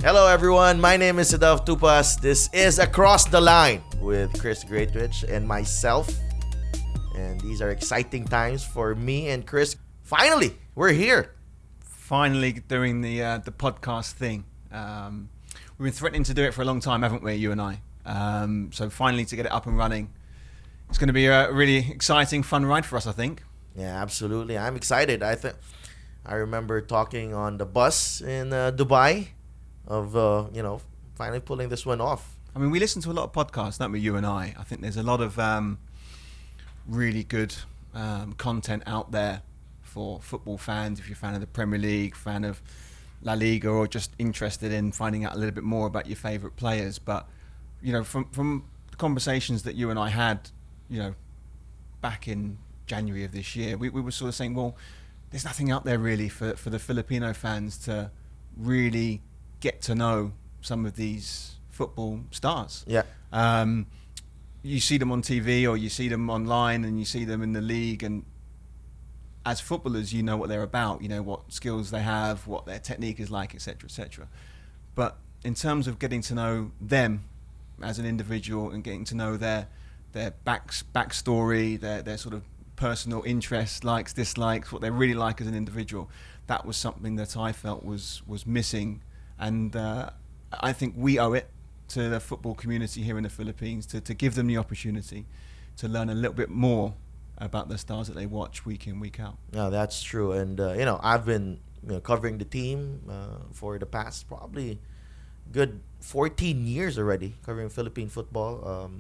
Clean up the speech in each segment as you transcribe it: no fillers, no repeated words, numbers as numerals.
Hello everyone, my name is Cedelf Tupas. This is Across the Line with Chris Greatwich and myself. And these are exciting times for me and Chris. Finally, we're here. Finally doing the podcast thing. We've been threatening to do it for a long time, haven't we, you and I? So finally to get it up and running. It's going to be a really exciting, fun ride for us, I think. Yeah, absolutely. I'm excited. I remember talking on the bus in Dubai of, finally pulling this one off. I mean, we listen to a lot of podcasts, don't we, you and I? I think there's a lot of really good content out there for football fans. If you're a fan of the Premier League, fan of La Liga, or just interested in finding out a little bit more about your favourite players. But, you know, from the conversations that you and I had, you know, back in January of this year, we were sort of saying, well, there's nothing out there really for the Filipino fans to really get to know some of these football stars. Yeah. You see them on TV or you see them online and you see them in the league, and as footballers you know what they're about, you know what skills they have, what their technique is like, etc., etc. But in terms of getting to know them as an individual and getting to know their backstory, their sort of personal interests, likes, dislikes, what they really like as an individual, that was something that I felt was missing. And I think we owe it to the football community here in the Philippines to give them the opportunity to learn a little bit more about the stars that they watch week in, week out. No, that's true. And, I've been covering the team for the past probably good 14 years already, covering Philippine football.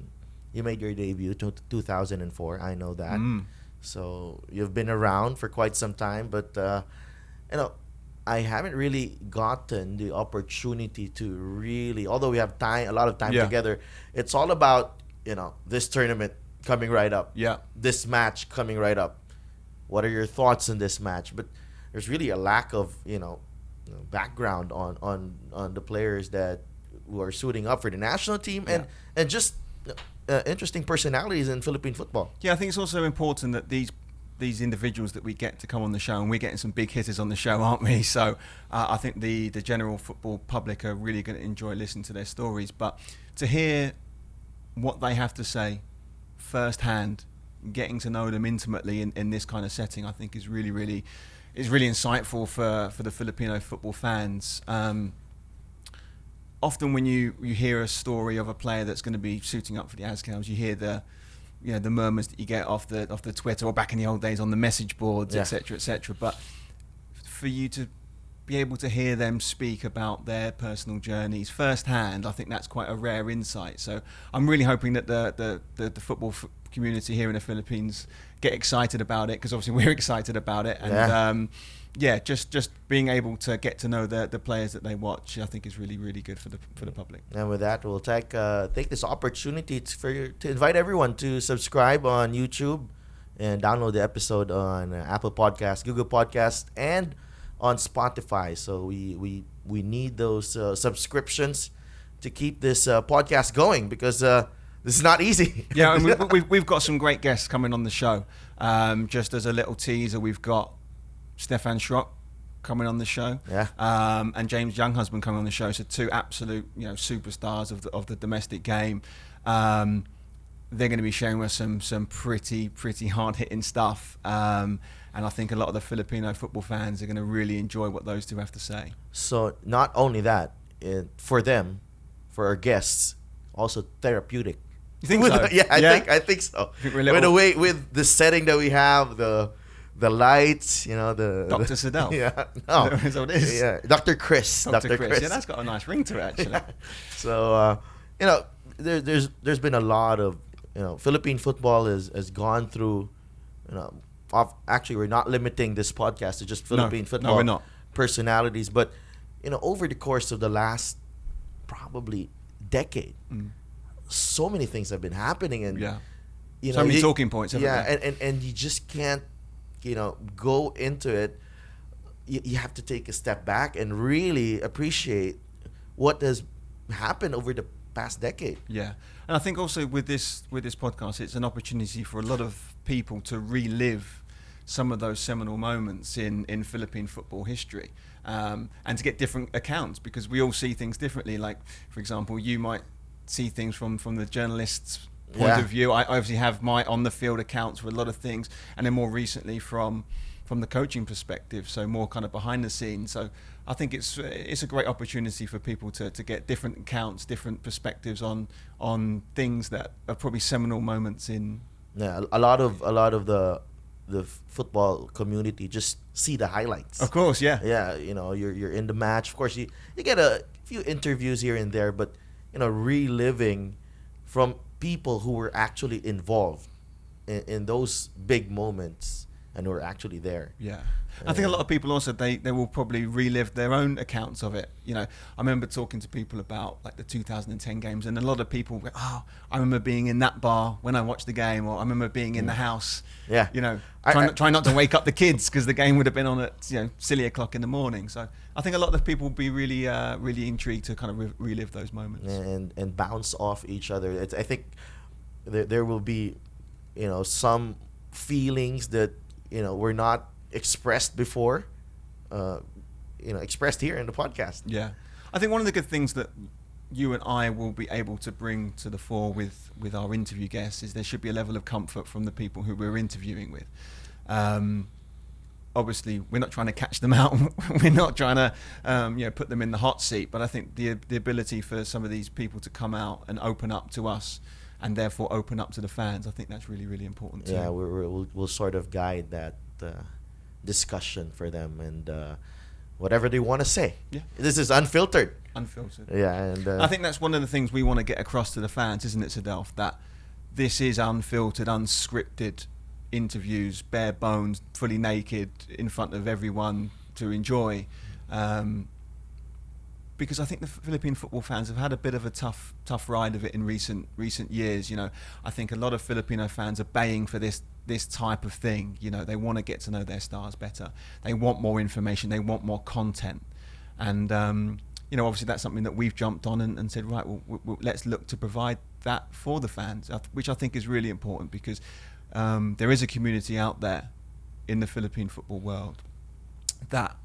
You made your debut in 2004. I know that. So you've been around for quite some time. But, I haven't really gotten the opportunity to really, although we have a lot of time together, it's all about, this tournament coming right up. Yeah. This match coming right up. What are your thoughts on this match? But there's really a lack of, background on the players who are suiting up for the national team and just interesting personalities in Philippine football. Yeah, I think it's also important that these individuals that we get to come on the show, and we're getting some big hitters on the show, aren't we? So I think the general football public are really going to enjoy listening to their stories. But to hear what they have to say firsthand, getting to know them intimately in this kind of setting, I think is really, really insightful for the Filipino football fans. Often when you hear a story of a player that's going to be suiting up for the Azkals, you hear the murmurs that you get off the Twitter, or back in the old days on the message boards, etc., etc. But for you to be able to hear them speak about their personal journeys firsthand, I think that's quite a rare insight. So I'm really hoping that the football community here in the Philippines get excited about it, because obviously we're excited about it. And just being able to get to know the players that they watch, I think is really, really good for the public. And with that, we'll take this opportunity to invite everyone to subscribe on YouTube and download the episode on Apple Podcasts, Google Podcasts, and on Spotify. So we need those subscriptions to keep this podcast going, because this is not easy. Yeah, and we've got some great guests coming on the show. Just as a little teaser, we've got Stefan Schrock coming on the show, and James Younghusband coming on the show. So two absolute, superstars of the domestic game. They're going to be showing us some pretty hard hitting stuff, and I think a lot of the Filipino football fans are going to really enjoy what those two have to say. So not only that, for our guests, also therapeutic. You think so? I think so. With the setting that we have, the lights, the Dr. Cedelf. Yeah, no, that's what it is. Yeah, Dr. Chris. Dr. Chris. Yeah, that's got a nice ring to it, actually. Yeah. So there's been a lot of Philippine football has gone through. Actually, we're not limiting this podcast to just Philippine football. No, we're not. Personalities, but over the course of the last probably decade, so many things have been happening, and so many talking points. And you just can't go into it. You have to take a step back and really appreciate what has happened over the past decade. Yeah, and I think also with this podcast, it's an opportunity for a lot of people to relive some of those seminal moments in Philippine football history, and to get different accounts, because we all see things differently. Like, for example, you might see things from the journalist's point of view. I obviously have my on the field accounts for a lot of things, and then more recently from the coaching perspective, so more kind of behind the scenes. So I think it's a great opportunity for people to get different accounts, different perspectives on things that are probably seminal moments in. Yeah, a lot of the football community just see the highlights. Of course, yeah. Yeah, you're in the match. Of course, you get a few interviews here and there, but reliving from people who were actually involved in those big moments and who were actually there. Yeah. I think a lot of people also, they will probably relive their own accounts of it. I remember talking to people about like the 2010 games, and a lot of people go, I remember being in that bar when I watched the game, or I remember being in the house. Yeah. Try not to wake up the kids because the game would have been on at silly o'clock in the morning. So I think a lot of people will be really really intrigued to kind of relive those moments and bounce off each other. I think there will be some feelings that were not expressed before, expressed here in the podcast. Yeah, I think one of the good things that you and I will be able to bring to the fore with our interview guests is there should be a level of comfort from the people who we're interviewing with. Obviously, we're not trying to catch them out. We're not trying to put them in the hot seat. But I think the ability for some of these people to come out and open up to us, and therefore open up to the fans, I think that's really, really important too. Yeah, we'll sort of guide that discussion for them, and whatever they want to say. Yeah, this is unfiltered. Yeah, and I think that's one of the things we want to get across to the fans, isn't it, Cedelf? That this is unfiltered, unscripted interviews, bare bones, fully naked, in front of everyone to enjoy. Because I think the Philippine football fans have had a bit of a tough ride of it in recent years. I think a lot of Filipino fans are baying for this type of thing. They want to get to know their stars better. They want more information. They want more content. And obviously that's something that we've jumped on and said, right, well, let's look to provide that for the fans, which I think is really important, because there is a community out there in the Philippine football world that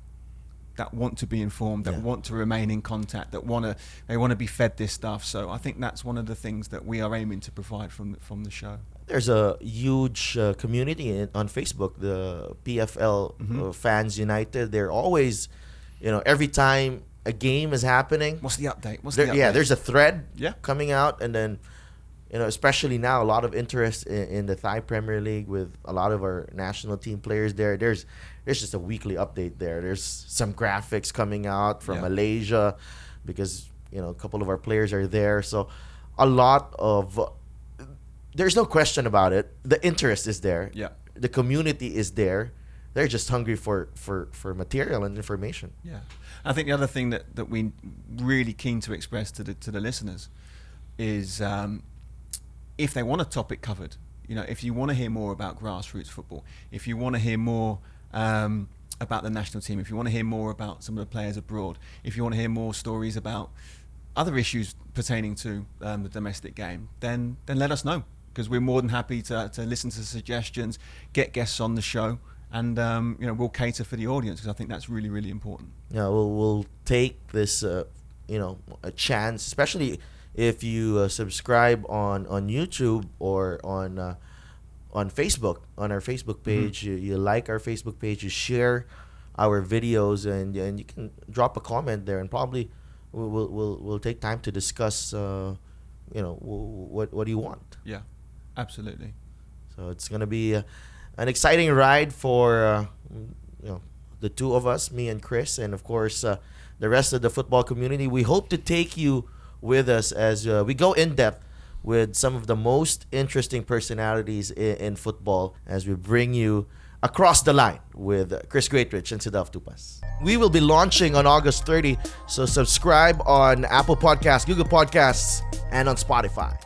want to be informed, that want to remain in contact, they want to be fed this stuff. So I think that's one of the things that we are aiming to provide from the show. There's a huge community on Facebook, the PFL Fans United. They're always, every time a game is happening. What's the update? Yeah, there's a thread coming out, and then, especially now, a lot of interest in the Thai Premier League with a lot of our national team players there. There's just a weekly update there. There's some graphics coming out from Malaysia, because a couple of our players are there. So a lot of there's no question about it. The interest is there. Yeah. The community is there. They're just hungry for material and information. Yeah. I think the other thing that we really keen to express to the listeners is if they want a topic covered, if you want to hear more about grassroots football, if you want to hear more about the national team, if you want to hear more about some of the players abroad, if you want to hear more stories about other issues pertaining to the domestic game, then let us know, because we're more than happy to listen to suggestions, get guests on the show, and we'll cater for the audience, because I think that's really, really important. Yeah, we'll take this a chance, especially if you subscribe on YouTube or on Facebook, on our Facebook page. You like our Facebook page, you share our videos, and you can drop a comment there, and probably we'll take time to discuss what do you want. Yeah, absolutely. So it's gonna be an exciting ride for the two of us, me and Chris, and of course the rest of the football community. We hope to take you with us as we go in depth with some of the most interesting personalities in football, as we bring you Across the Line with Chris Greatwich and Cedelf Tupas. We will be launching on August 30, so subscribe on Apple Podcasts, Google Podcasts, and on Spotify.